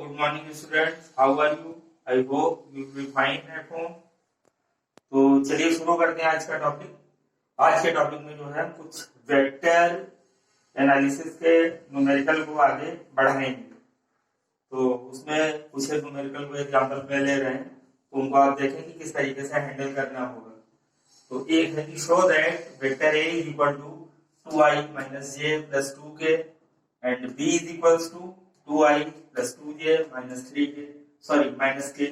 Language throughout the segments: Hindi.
good morning students. How are you? I hope you will be fine at home. तो चलिए शुरू करते हैं आज का टॉपिक। आज के टॉपिक में जो है हम कुछ वेक्टर एनालिसिस के न्यूमेरिकल को आगे बढ़ाएंगे। तो उसमें कुछ न्यूमेरिकल को एग्जांपल में ले रहे हैं, तो उनको आप देखें कि किस तरीके से हैंडल करना होगा। तो एक है कि show that vector A is equal to 2i minus J plus 2k and b is equals to 2i plus 2j minus 3k minus k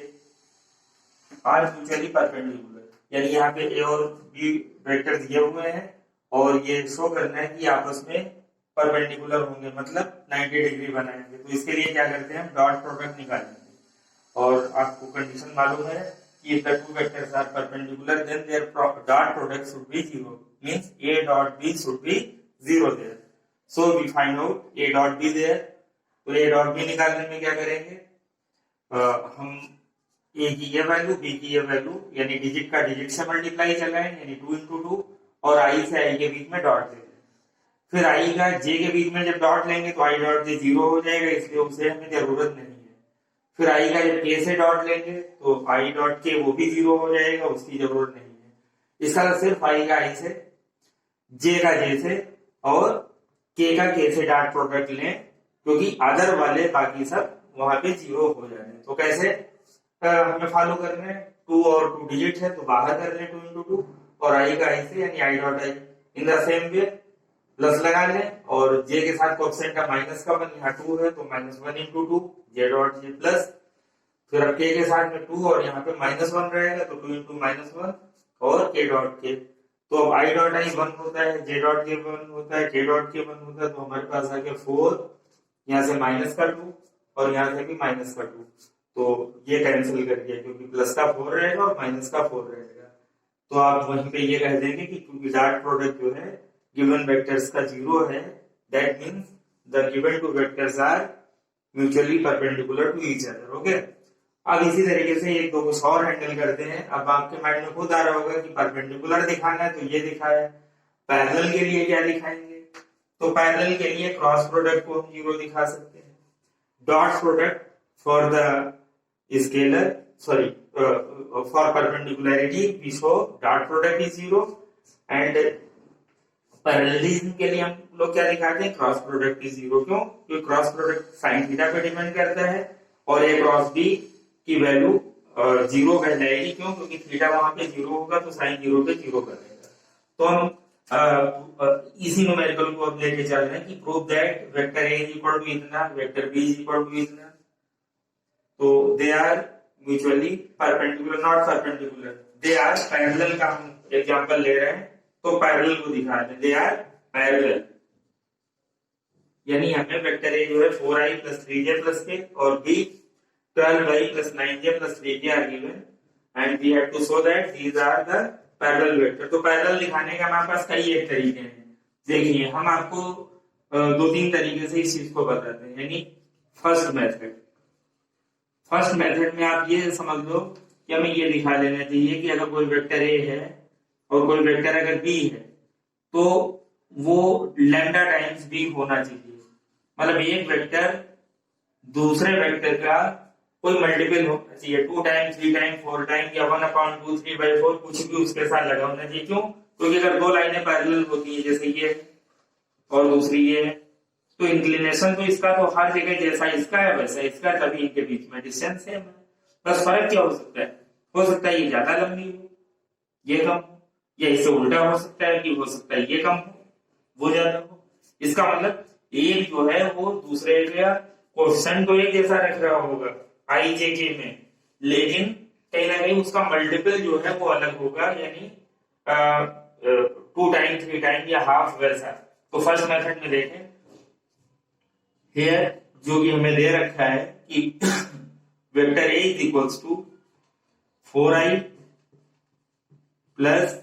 are mutually perpendicular. यानी यहाँ पे ए और बी वेक्टर दिए हुए हैं और ये शो करना है कि आपस में परपेंडिकुलर होंगे, मतलब 90 डिग्री बनाएंगे। तो इसके लिए क्या करते हैं, हम डॉट प्रोडक्ट निकालेंगे। और आपको कंडीशन मालूम है कि if the two vectors are perpendicular then their dot product should be 0, means a dot b should be 0 there. So we find out a dot b there. तो a dot b निकालने में क्या करेंगे, हम a की ये वैल्यू b की ये वैल्यू यानी डिजिट का डिजिट से मल्टीप्लाई चलाएं, यानी 2 into 2 और i से i के बीच में डॉट देंगे। फिर i का j के बीच में जब डॉट लेंगे तो i डॉट j 0 हो जाएगा, इसलिए उसे हमें जरूरत नहीं है। फिर i का जब k से डॉट लेंगे तो i डॉट k वो भी 0 हो जाएगा, उसकी जरूरत नहीं है। इस तरह सिर्फ i का i से, j का j से और k का k से डॉट प्रोडक्ट लें, क्योंकि अदर वाले बाकी सब वहां पे 0 हो जाए। तो कैसे हमें फॉलो करना है, 2 और 2 डिजिट है तो बाहर कर लें 2 into 2 और i का i से यानी i dot i in the same way plus लगा लें और j के साथ कोएफिशिएंट का माइनस का 1 यहाँ 2 है तो -1 into 2 j dot j plus, फिर अब k के साथ में 2 और यहाँ पे -1 रहेगा तो 2 into -1 और k डॉट k। तो अब i डॉट i 1 होता है, j डॉट k 1 होता है, k डॉट k 1 होता है, तो हमारे पास आ गया 4, यहाँ से माइनस का 2 और यहाँ से भी माइनस का 2, तो ये कैंसिल कर दिया क्योंकि प्लस का 4 रहेगा और माइनस का 4 रहेगा। तो आप वहीं पे ये कह देंगे कि क्योंकि डॉट प्रोडक्ट जो है गिवन वेक्टर्स का 0 है, that means the given two vectors are mutually perpendicular to each other. Okay, अब इसी तरीके से एक दो कुछ और हैंडल करते हैं। अब आपके माइंड में खुद आ रहा होगा कि परपेंडिकुलर दिखाना है तो ये दिखाया, पैरेलल के लिए क्या दिखाएंगे, तो पैरेलल के लिए क्रॉस प्रोडक्ट को हम 0 दिखा सकते हैं। Dot product for the scalar for perpendicularity we show dot product is 0 and parallelism के लिए हम लोग क्या दिखाते हैं, क्रॉस प्रोडक्ट इज 0। क्यों, क्योंकि क्रॉस प्रोडक्ट साइन थीटा पे डिपेंड करता है और a क्रॉस b की वैल्यू 0 कह जाएगी। क्यों, क्योंकि थीटा वहां पे 0 होगा तो साइन 0 पे 0 कर देगा। तो हम इसी न्यूमेरिकल को अब लेके चल रहे हैं कि prove that vector a is equal to इतना, vector b is equal to इतना, तो they are mutually perpendicular, not perpendicular, they are parallel का हम एग्जांपल ले रहे हैं तो पैरेलल को दिखा रहे हैं, दे आर पैरेलल। यानी हमें वेक्टर ए जो है 4i plus 3j plus k और b 12i plus 9j plus 3k are given and we have to show that these are the parallel vector. तो पैरेलल दिखाने के हमारे पास कई एक तरीके हैं। देखिए हम आपको 2-3 तरीके से इस चीज को बताते हैं। यानी फर्स्ट मेथड में आप ये समझ लो कि हमें ये दिखा देना चाहिए कि अगर कोई वेक्टर ए है और कोई वेक्टर अगर बी है तो वो लैम्डा टाइम्स बी होना चाहिए। मतलब एक वेक्टर दूसरे वेक्टर का कोई मल्टीपल होना चाहिए, 2 टाइम 3 टाइम 4 टाइम या 1/2 3/4 कुछ भी उसके साथ लगा होना चाहिए। क्यों, क्योंकि अगर दो लाइनें पैरेलल होती है जैसे ये और दूसरी ये है तो इंक्लिनेशन तो इसका तो हर जगह जैसा इसका है वैसा इसका, तभी इनके बीच में डिस्टेंस सेम है। बस फर्क क्या हो सकता है ये ज्यादा लंबी हो ये कम हो, या इससे उल्टा हो सकता है कि हो सकता है ये कम हो वो ज्यादा हो। इसका मतलब एक जो है वो दूसरे का कोएफिशिएंट तो एक जैसा रख रहा होगा i j k में, लेकिन कहीं ना कहीं उसका मल्टीपल जो है वो अलग होगा, यानी 2 टाइम 3 टाइम या हाफ वैसा। तो फर्स्ट मेथड में देखें हियर जो कि हमें दे रखा है कि vector a is equals to 4i plus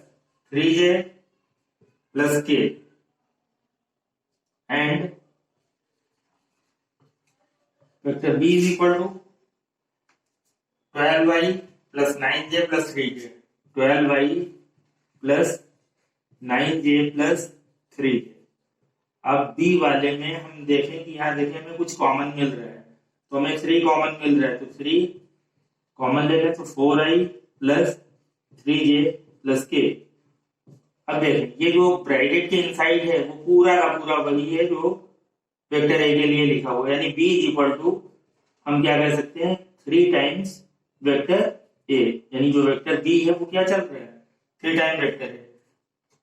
3j plus k and vector b is equal to 12i plus 9j plus 3k, 12i plus 9j plus 3k। अब बी वाले में हम देखें कि यहाँ देखें हमें कुछ कॉमन मिल रहा है, तो हमें 3 कॉमन मिल रहा है, तो 3 कॉमन ले लें तो 4i plus 3j plus k। अब देखें ये जो ब्रैकेट के इनसाइड है वो पूरा का पूरा वही है जो वेक्टर ए के लिए लिखा हुआ है, यानी b इज इक्वल टू हम क्या कह सकते हैं 3 टाइम्स वेक्टर ए, यानी जो वेक्टर बी है वो क्या चल रहा है 3 टाइम वेक्टर है,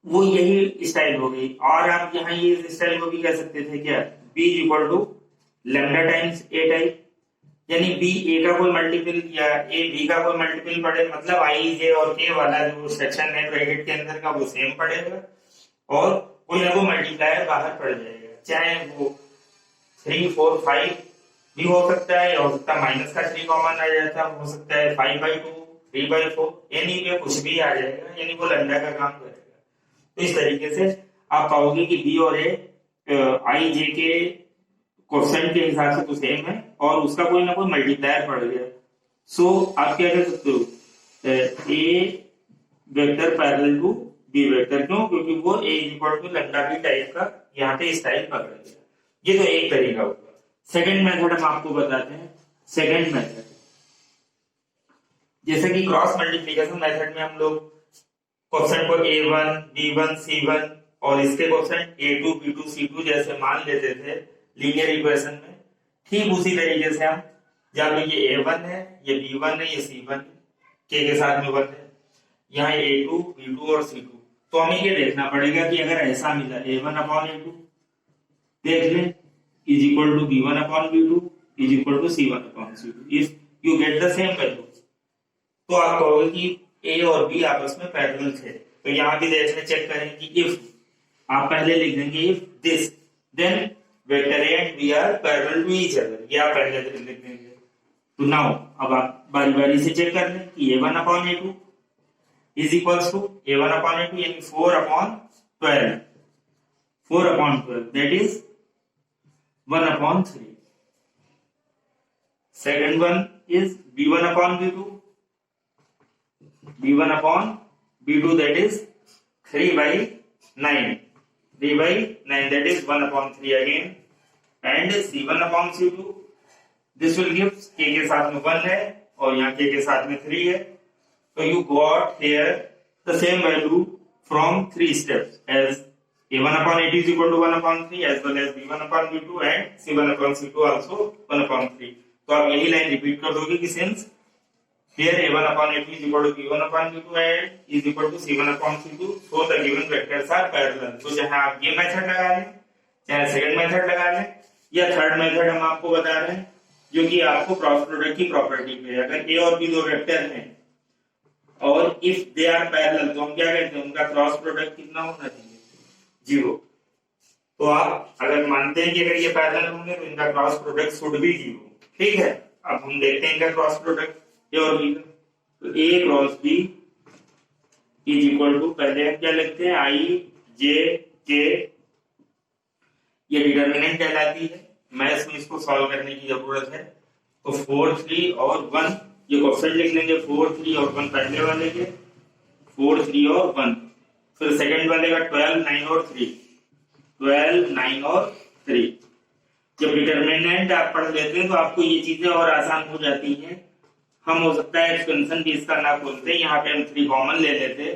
वो यही स्टाइल हो गई। और आप यहाँ ये स्टाइल को भी कह सकते थे क्या b is equal to lambda times a type, यानी बी ए का कोई मल्टीपल या ए बी का कोई मल्टीपल पड़े, मतलब आई जे और के वाला जो सेक्शन है ब्रैकेट के अंदर का वो सेम पड़ेगा और कोई ना कोई मल्टीप्लायर बाहर पड़ जाएगा, चाहे वो 3 4 5 भी हो सकता है, हो सकता है माइनस का 3 कॉमन आ जाता है, हो सकता है 5/2 3/4 यानी कि कुछ भी आ जाएगा, यानी वो लैम्डा का काम करेगा। तो इस तरीके से आप पाओगे कि बी और ए आई जे के क्वेश्चन के हिसाब से तो सेम है और उसका कोई ना कोई मल्टीप्लायर पड़ गया। सो आप क्या कर सकते हो A vector parallel to B vector, क्यों? क्योंकि वो A is equal to lambda B type का यहाँ पे स्टाइल पकड़ गया। ये तो एक तरीका होगा। सेकंड मेथड हम आपको बताते हैं। सेकंड मेथड जैसे कि क्रॉस मल्टीप्लिकेशन मेथड में हम लोग क्वेश्चन को a1 b1 c1 और इसके क्वेश्चन a2 b2 c2 जैसे मान लेते थे लीनियर इक्वेशन में, ठीक उसी तरीके से हम जब ये a1 है, ये b1 है, ये c1 के साथ में 1 है, यहाँ a2 b2 और c2, तो हमें ये देखना पड़ेगा कि अगर ऐसा मिला a1 अपॉन a2 देख लें is equal to b1 upon b2 is equal to c1 upon c2, if you get the same value तो आप कहोगे कि ए और बी आपस में पैरेलल थे। तो यहाँ भी देखने चेक करें कि इफ आप पहले लिख देंगे if this then vector a and b are parallel to each other, ये आप पहले लिख देंगे। तो नाउ अब आप बारी बारी से चेक कर लें कि a1 upon a2 is equals to a1 upon a2 यानी 4 upon 12, 4 upon 12 that is 1 upon 3। Second one is b1 upon b2, b1 upon b2 that is 3/9, 3/9 that is 1 upon 3 again, and c1 upon c2 this will give k के साथ में 1 है और यहाँ k के साथ में 3 है, so you got here the same value from 3 steps as a1 upon a2 is equal to 1 upon 3 as well as b1 upon b2 and c1 upon c2 also 1 upon 3। तो आप यही लाइन रिपीट कर दोगे कि since here a1 upon a2 is equal to b1 upon b2 and is equal to c1 upon c2, so the given vectors are parallel। तो चाहे आप ये मेथड लगा लें, चाहे सेकंड मेथड लगा लें, या थर्ड मेथड हम आपको बता रहे हैं जो कि आपको क्रॉस प्रोडक्ट की प्रॉपर्टी पे, अगर a और b दो वेक्टर हैं और इफ दे आर पैरेलल तो हम क्या कहते हैं उनका क्रॉस प्रोडक्ट कितना होना चाहिए 0। तो आप अगर मानते हैं कि अगर ये पैरेलल होंगे तो इनका क्रॉस प्रोडक्ट शुड भी 0, ठीक है। अब हम देखते हैं इनका क्रॉस प्रोडक्ट ए और बी का, तो A cross B is equal to पहले हम क्या लिखते हैं आई जे के, ये डिटर्मिनेंट कहलाती है, मैथ्स में इसको सॉल्व करने की जरूरत है। तो 4 3 और 1 ये क्वेश्चन लिख लेंगे, 4 3 और 1 पहले वाले के, 4 3 और 1, फिर सेकंड वाले का 12 9 और 3, 12 9 और 3। जब डिटर्मिनेंट आप पढ़ लेते हैं तो आपको ये चीजें और आसान हो जाती हैं। हम हो सकता है एक्सपेंशन भी इसका ना खोलते, यहाँ पे हम 3 कॉमन ले लेते,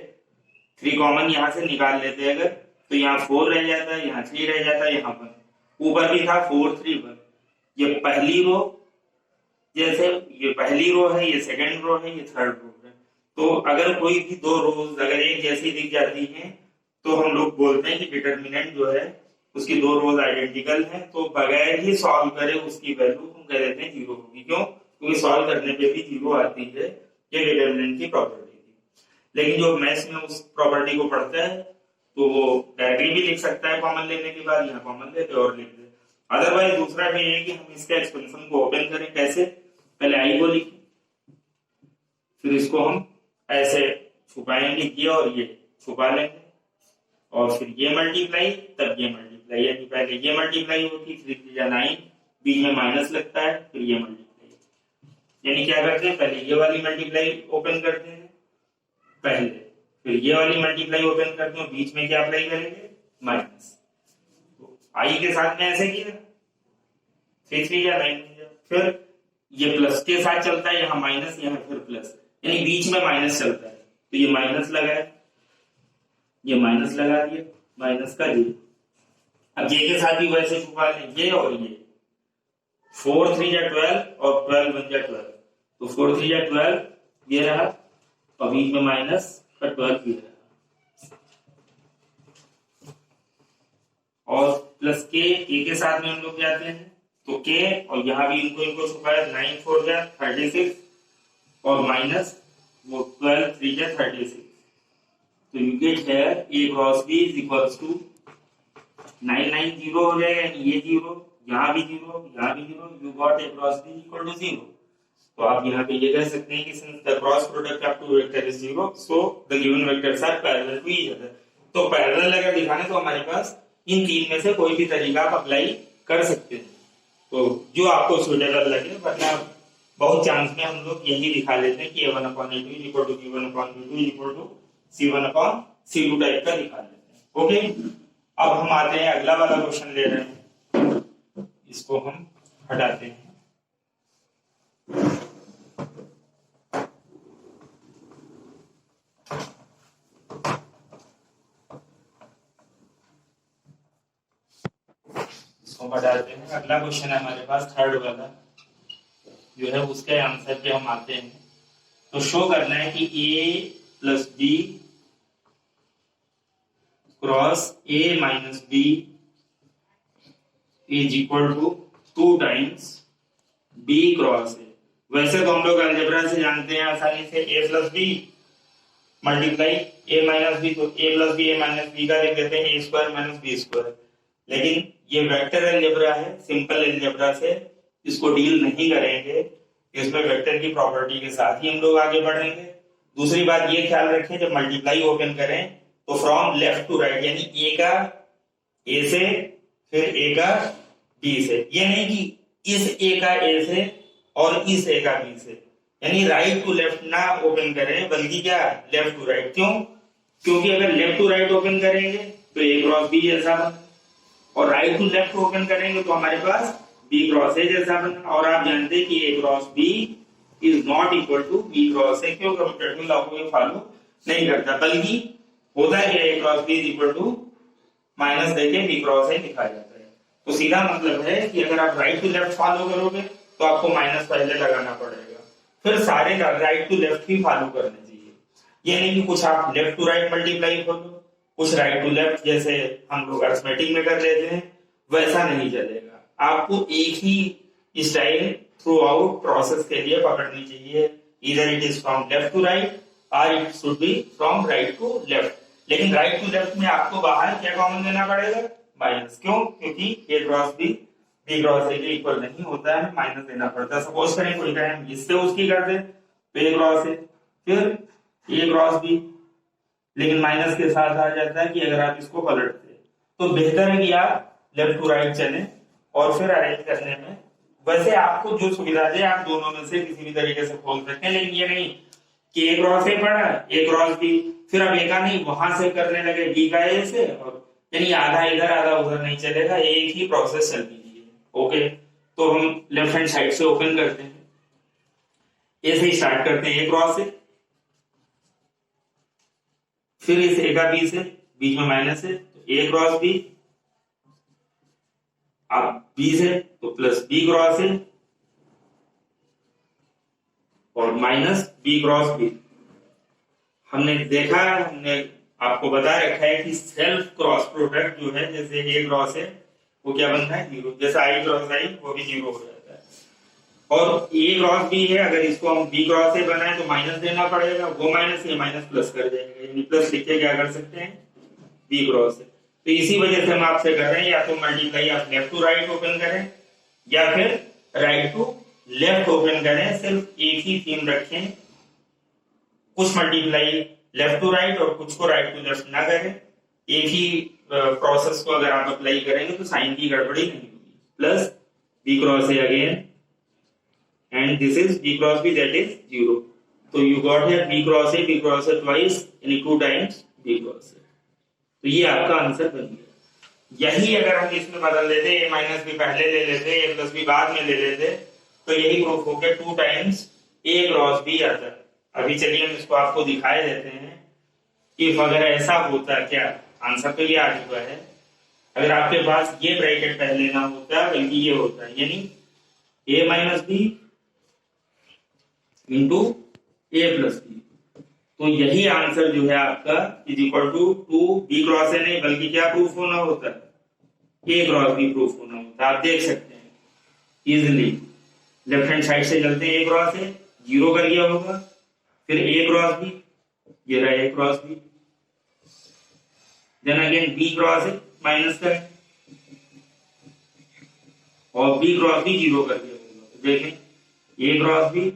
3 कॉमन यहाँ से निकाल लेते अगर, तो यहाँ 4 रह जाता है, यहाँ 3 रह जाता है, यहाँ पर ऊपर भी था 4 3 1। ये पहली रो, जैसे ये पहली रो है, ये सेकंड रो है, ये थर्ड रो है। तो अगर कोई भी दो रोज अगर एक जैसी दिख जाती हैं तो हम लोग बोलते हैं कि डिटर्मिनेंट जो है उसकी दो रोज आइडेंटिकल हैं, तो बगैर ही सॉल्व करे उसकी वैल्यू हम कह देते हैं 0 होगी। क्यों? क्योंकि सॉल्व करने पे भी 0 आती है, ये डिटर्मिनेंट की प्रॉपर्टी थी। लेकिन जो मैथ्स में उस प्रॉपर्टी को पढ़ता है तो वो डायरेक्टली भी लिख सकता है कॉमन लेने के बाद, यहाँ कॉमन लेते और लिख दे। अदरवाइज दूसरा भी है कि हम इसके एक्सपेंशन को ओपन करें, कैसे? पहले आई को लिखें, फिर इसको हम ऐसे छुपाएंगे, ये और ये छुपा लेंगे, और फिर ये मल्टीप्लाई तब ये मल्टीप्लाई, यानी पहले ये मल्टीप्लाई होती, फिर 9 बीच में माइनस लगता है, फिर ये मल्टीप्लाई। यानी क्या करते हैं, पहले ये वाली मल्टीप्लाई ओपन करते हैं पहले, फिर ये वाली मल्टीप्लाई ओपन करते हैं, बीच में क्या अप्लाई करेंगे, माइनस। तो आई के साथ में ऐसे किया, 3 3 या 9, फिर ये प्लस के साथ चलता है, यहाँ माइनस, यहाँ फिर प्लस, यानी बीच में माइनस चलता है, तो ये माइनस लगा है, ये माइनस लगा दिया, माइनस का ये। अब ये के साथ भी वैसे छुपा लें, ये और ये, 4 3 या 12 और 12 1 या 12, तो 4 3 या 12 ये रहा, और बीच में माइनस का 12 भी रहा, और प्लस के साथ में हम लोग जाते हैं, तो के, और यहाँ भी इनको छुपाया, 9 4 जा 36, और माइनस वो 12 3 जा 36, तो you get here a cross b is equals to 9 9 0 हो जाएगा, ये 0, यहाँ भी 0, यहाँ भी 0, you got a cross b equal to 0। तो आप यहाँ पे ये कह सकते हैं कि since the cross product of two vector is 0, so the given vectors are parallel to each other. तो पैरेलल अगर दिखाने तो हमारे पास इन तीन में से कोई भी तरीका आप अप्लाई कर सकते हैं, तो जो आपको सुटेबल लगे, वरना बहुत चांस में हम लोग यही दिखा लेते हैं कि a1/a2 is equal to b1/b2 is equal to c1/c2 type का दिखा लेते हैं। ओके, अब हम आते हैं अगला वाला क्वेश्चन ले रहे हैं, इसको हम हटाते हैं। हटाते हैं। अगला क्वेश्चन है हमारे पास थर्ड वाला, जो है उसके आंसर पे हम आते हैं। तो शो करना है कि a plus b cross a minus b is equal to 2 times b cross a। वैसे तो हम लोग अलजेब्रा से जानते हैं आसानी से a plus b multiply a minus b, तो a plus b a minus b का लिख देते हैं a square minus b square, लेकिन ये वेक्टर अलजेब्रा है, सिंपल अलजेब्रा से इसको डील नहीं करेंगे, इसमें वेक्टर की प्रॉपर्टी के साथ ही हम लोग आगे बढ़ेंगे। दूसरी बात ये ख्याल रखें, जब मल्टीप्लाई ओपन करें तो फ्रॉम लेफ्ट टू राइट, यानी ए का ए से, फिर ए का बी से, ये नहीं कि इस ए का ए से और इस ए का बी से, यानी राइट टू लेफ्ट ना ओपन करें, बल्कि क्या लेफ्ट टू राइट। क्यों? क्योंकि अगर लेफ्ट टू राइट ओपन करेंगे तो ए क्रॉस बी जैसा बना, और राइट टू लेफ्ट ओपन करेंगे तो हमारे पास बी क्रॉस ए जैसा बना, और आप जानते हैं कि A cross B is not equal to B cross A, क्यों? कम्यूटेटिव लॉ को ये फॉलो नहीं करता, बल्कि होता है A cross B is equal to minus देके बी क्रॉस ए लिखा जाता है। तो सीधा मतलब है कि अगर आप राइट टू लेफ्ट फॉलो करोगे तो आपको माइनस पहले लगाना पड़ेगा, फिर सारे राइट टू लेफ्ट ही फॉलो करने चाहिए। ये नहीं कि कुछ आप लेफ्ट टू राइट मल्टीप्लाई करो, कुछ राइट टू लेफ्ट जैसे हम लोग अरिथमेटिक में कर लेते हैं, वैसा नहीं चलेगा। आपको एक ही स्टाइल थ्रू आउट प्रोसेस के लिए पकड़नी चाहिए, इधर it is from left to right और it should be from right to left. लेकिन राइट टू लेफ्ट में आपको बाहर क्या कॉमन देना पड़ेगा? माइनस। क्यों? क्योंकि A cross B B cross A के इक्वल नहीं होता है, माइनस देना पड़ता है। सपोज करें कोई कहे हम इससे उसकी कर दे, तो ए क्रॉस ए फिर ए क्रॉस बी, लेकिन माइनस के साथ आ जाता है कि अगर आप इसको पलटते तो बेहतर है कि आप लेफ्ट टू राइट चलें, और फिर अरेंज करने में वैसे आपको जो सुविधा दे आप दोनों में से किसी भी तरीके से खोल सकते हैं, लेकिन ये नहीं कि ए क्रॉस ए पढ़ा ए क्रॉस बी, फिर अब ए का नहीं वहां से करने लगे बी का ए से, और यानी आधा इधर आधा उधर नहीं चलेगा, एक ही प्रोसेस चलनी चाहिए। ओके, तो हम लेफ्ट हैंड साइड से ओपन करते हैं, ए से स्टार्ट करते हैं, ए क्रॉस ए, फिर इस ए का बी से, बीच में माइनस है तो ए क्रॉस बी, आप बी से तो प्लस बी क्रॉस है और माइनस बी क्रॉस बी। हमने देखा, हमने आपको बता रखा है कि सेल्फ क्रॉस प्रोडक्ट जो है, जैसे ए क्रॉस है वो क्या बनता है? जीरो। जैसा आई क्रॉस आई वो भी जीरो हो जाता है, और ए क्रॉस बी है, अगर इसको हम बी क्रॉस ए बनाए तो माइनस देना पड़ेगा, वो माइनस ये माइनस प्लस कर जाएगा, यानी प्लस लिख के क्या कर सकते हैं? B cross a. तो इसी वजह से हम आपसे कर रहे हैं, या तो मल्टीप्लाई आप लेफ्ट टू राइट ओपन करें या फिर राइट टू लेफ्ट ओपन करें, सिर्फ एक ही थीम रखें, कुछ मल्टीप्लाई लेफ्ट टू राइट और कुछ को राइट टू लेफ्ट ना करें। एक ही प्रोसेस को अगर आप अप्लाई करेंगे तो साइन की गड़बड़ी नहीं होगी। Plus B cross A again and this is B cross B, that is zero. तो you got here B cross A twice यानी 2 टाइम्स बी क्रॉस ए। तो ये आपका आंसर बन गया। यही अगर हम इसमें बदल देते, ए माइनस बी पहले ले लेते, ए प्लस बी बाद में ले लेते, तो यही प्रूफ हो गया 2 टाइम्स ए क्रॉस बी आता है। अभी चलिए हम इसको आपको दिखाए देते हैं कि अगर ऐसा होता क्या, आंसर तो ये आ चुका है। अगर आपके पास ये ब्रैकेट पहले ना होता बल्कि ये होता, यानी a minus b into a plus b, तो यही आंसर जो है आपका is equal to 2 b cross a नहीं बल्कि क्या प्रूफ होना होता है, ए क्रॉस बी प्रूफ होना होता है। आप देख सकते हैं इजिली लेफ्ट हैंड साइड से चलते हैं, ए क्रॉस ए जीरो कर दिया होगा, फिर ए क्रॉस बी, ये रहा A cross B, then again B cross A minus का और बी क्रॉस बी जीरो कर दिया होगा। तो देखें ए क्रॉस बी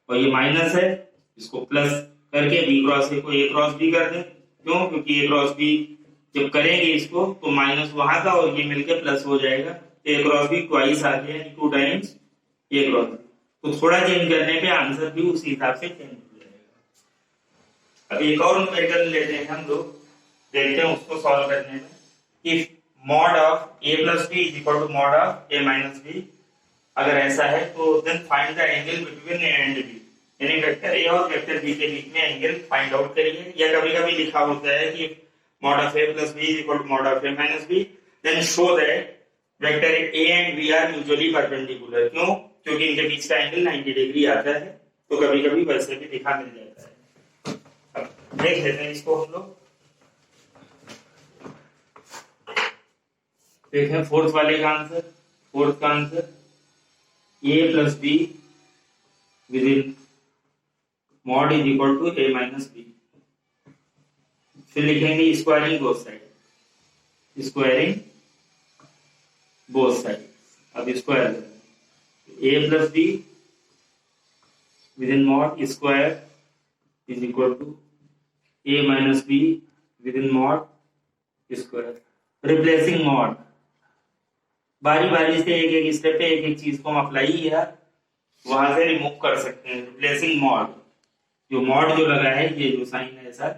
और ये माइनस है, इसको प्लस करके बी क्रॉस ए को ए क्रॉस बी कर दें। क्यों? क्योंकि ए क्रॉस बी जब करेंगे इसको तो माइनस वहां का और ये मिलके प्लस हो जाएगा। ए क्रॉस बी ट्वाइस आ गया, 2 टाइम्स ए क्रॉस बी। तो थोड़ा चेंज करने पे आंसर भी उसी हिसाब से चेंज हो जाएगा। अब एक और न्यूमेरिकल लेते हैं हम लोग, देखते हैं उसको सॉल्व करने में। If mod of a plus b is equal to mod of a minus b, अगर ऐसा है तो then find the angle between a and b, यानी वेक्टर ए और वेक्टर बी के बीच में एंगल फाइंड आउट करिए। या कभी कभी लिखा होता है कि mod of a plus b is equal to mod of a minus b, then show that vector a and b are mutually perpendicular. क्यों? क्योंकि इनके बीच का एंगल 90 डिग्री आता है, तो कभी कभी वैसे भी दिखा मिल जाता है। अब देख लेते हैं इसको हम लोग। देखें फोर्थ वाले का आंसर, फोर्थ का answer A plus B within mod is equal to A minus B. फिर लिखेंगे squaring both side, squaring both side. अब square A plus B within mod square is equal to A minus B within mod square. Replacing mod, बारी बारी से एक एक स्टेप पे एक एक चीज को हम अप्लाई या वहां से रिमूव कर सकते हैं। रिप्लेसिंग मॉड, जो मॉड जो लगा है, ये जो साइन है ऐसा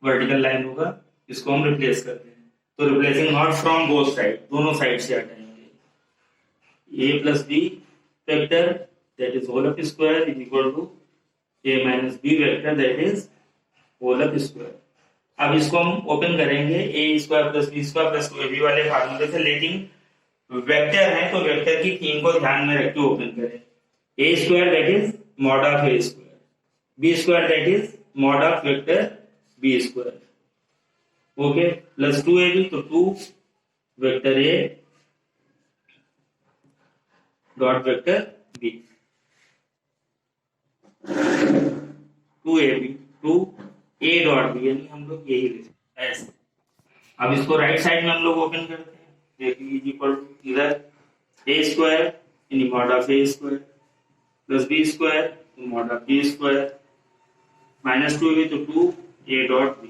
वर्टिकल लाइन होगा, इसको हम रिप्लेस करते हैं। तो replacing mod from both side, दोनों साइड से हटाएंगे। A plus B vector that is whole of square is equal to A minus B vector that is whole of square. अब इसको हम ओपन करेंगे A square plus B square plus 2ab वाले फार्मूले से, लेकिन वेक्टर है तो वेक्टर की थीम को ध्यान में रख के ओपन करें। A square that is mod of A square, B square that is mod of vector B square, okay, plus 2ab, तो 2 vector A dot vector B, 2ab 2 A dot B, यानी हम लोग यही लिखते हैं ऐसे। अब इसको राइट साइड में हम लोग ओपन करते हैं। देखिए इज इक्वल टू इधर ए स्क्वायर यानी mod of A square plus B square mod of b square minus 2ab, तो 2 ए डॉट बी।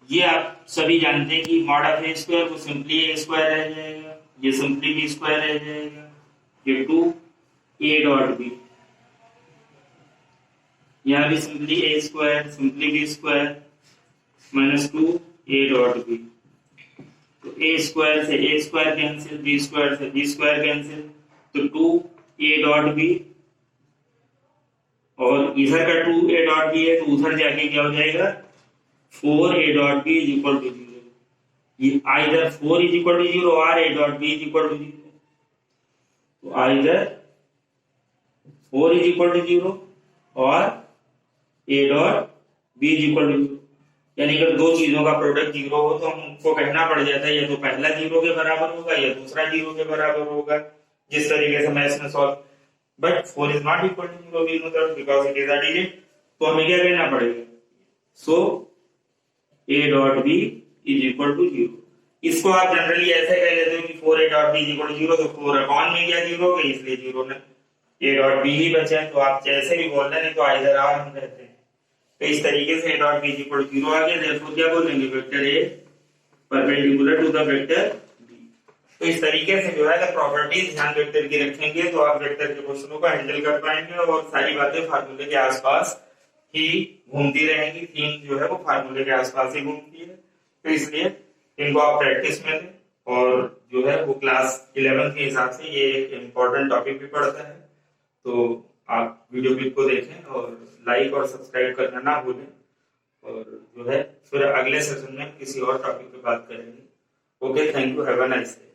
ये आप सभी जानते हैं कि मॉड ऑफ ए स्क्वायर को सिंपली ए स्क्वायर रह जाएगा, ये सिंपली बी स्क्वायर रह जाएगा, ये 2 ए डॉट बी, यहाँ भी simply a square simply b square minus 2 A dot b. तो ए स्क्वायर से a square cancel, b square से बी स्क्वायर कैंसिल, तो 2 ए डॉट बी, और इधर का 2 ए डॉट बी है तो उधर जाके क्या हो जाएगा 4 a dot B is equal to 0। Either 4 is equal to 0 और a dot B is equal to 0, तो आइदर 4 इज इक्वल टू 0 और a dot B is equal to 0। यानी अगर दो चीजों का प्रोडक्ट 0 हो तो हमको कहना पड़ जाता है या तो पहला 0 के बराबर होगा या दूसरा 0 के बराबर होगा, जिस तरीके से मैं इसमें solve. But 4 is not equal to 0 we know that because it is a digit, तो हमें क्या कहना पड़ेगा, so A dot B is equal to 0। इसको आप जनरली ऐसे कह लेते हो कि 4 a dot B is equal to 0, तो 4 अपॉन में गया 0 के, इसलिए 0 ने ए डॉट बी ही बचा है। तो आप जैसे भी बोल रहे हैं तो आइदर आर हम कहते हैं, तो इस तरीके से a dot B is equal to 0 आ गया। देयरफॉर क्या बोलेंगे, vector a perpendicular to the vector b. तो इस तरीके से जो है अगर प्रॉपर्टीज ध्यान वेक्टर की रखेंगे तो आप वेक्टर के क्वेश्चनों को हैंडल कर पाएंगे और सारी बातें फार्मूले के आसपास ही घूमती रहेंगी। थीम जो है वो फार्मूले के आसपास ही घूमती है, तो इसलिए इनको आप प्रैक्टिस में लें और जो है वो क्लास 11 के हिसाब से ये एक इम्पोर्टेंट टॉपिक भी पढ़ता है। तो आप वीडियो क्लिप को देखें और लाइक और सब्सक्राइब करना ना भूलें। और जो है फिर अगले सेशन में किसी और टॉपिक पे बात करेंगे। Okay, thank you, have a nice day.